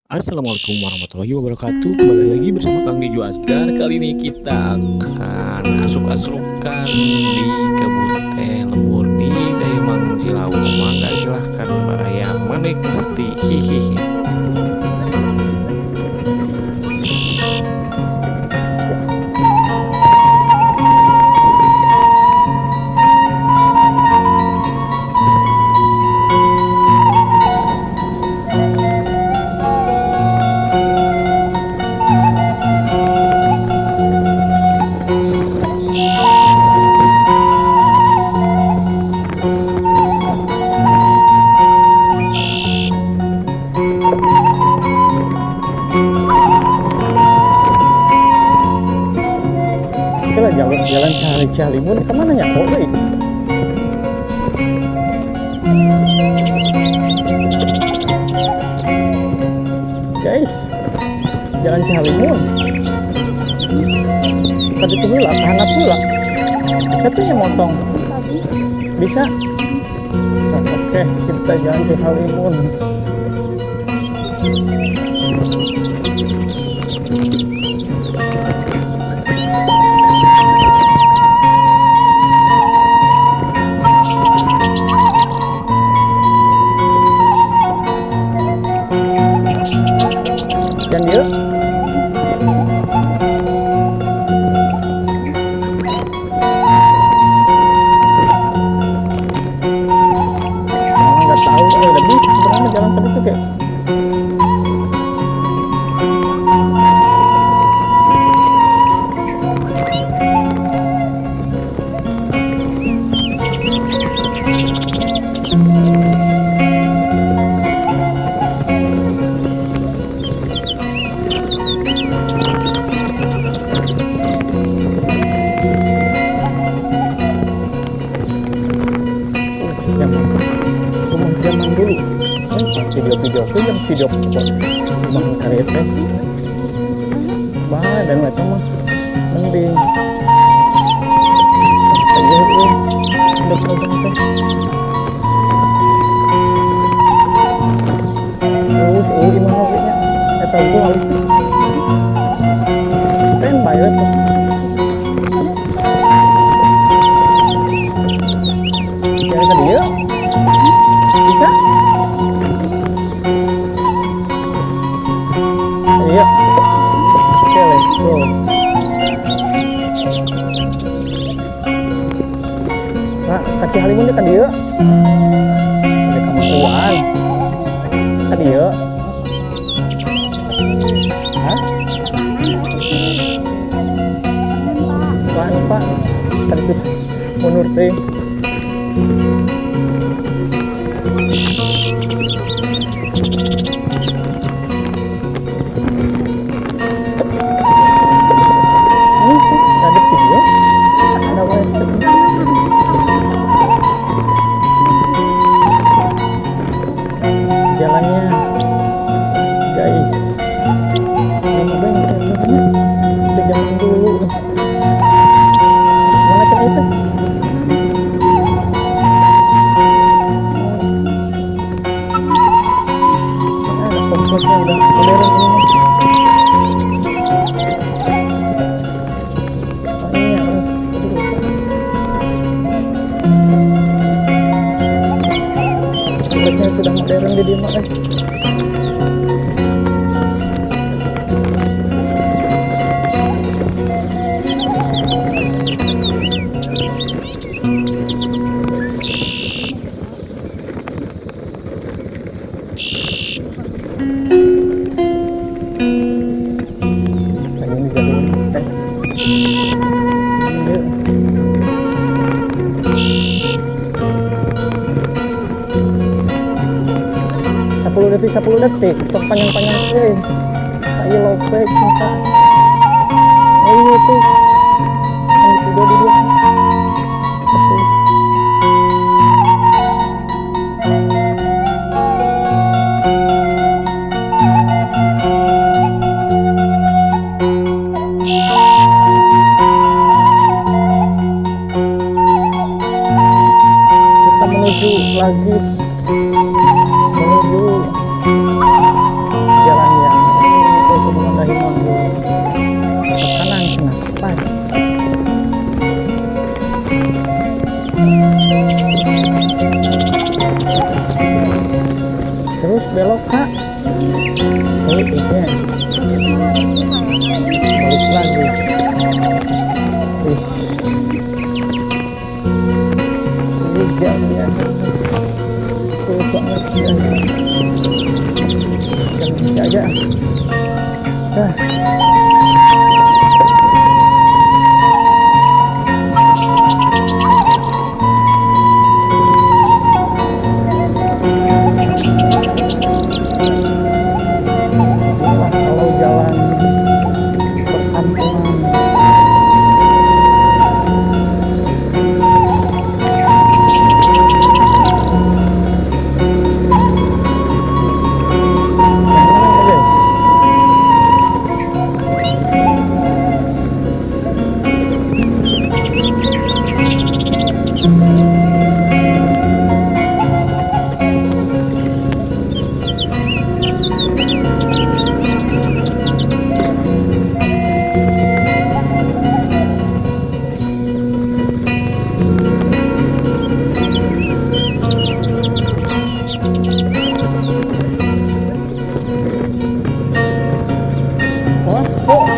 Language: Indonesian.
Assalamualaikum warahmatullahi wabarakatuh. Kembali lagi bersama Kang Dijo Asgar. Kali ini kita akan asuk-asukan di Kabupaten Lembur di Dayemang Cilawu. Maka silahkan Mbak Ayah menikmati. Hihihi. Itulah jalan cari Calimun kemana ya kok itu? Guys, jalan Calimun. Tadi itu pula, hangat pula. Siapa yang motong? Bisa? Oke, kita jalan Calimun. Dan dia nggak tahu lebih sebenarnya jalan tadi tuh kayak zaman dulu video-video tuh yang video rumah kareta bah dan macam mah mending saya udah program teh terus di mana nya eta itu halus standby lah tuh ya tadi ya bisa iya oke let's go Pak kaki Halimun kan dia ada kemaruan kan dia hah Pak tadi tuh menurut teh ada video ada website jalannya guys yang udah zaman dulu mana kan itu ada kompleknya udah modern ini kompleknya sudah modern di Dima ini jalur 10 detik untuk panjang-panjang kayak lopek minta itu yang di video dulu kita menuju lagi menuju jalannya balik ya. Balik lagi. Wih. Ini jamnya full banget ya. Jam bisa aja. Nah. Inilah kalau jalan perkampungan. Wah, kok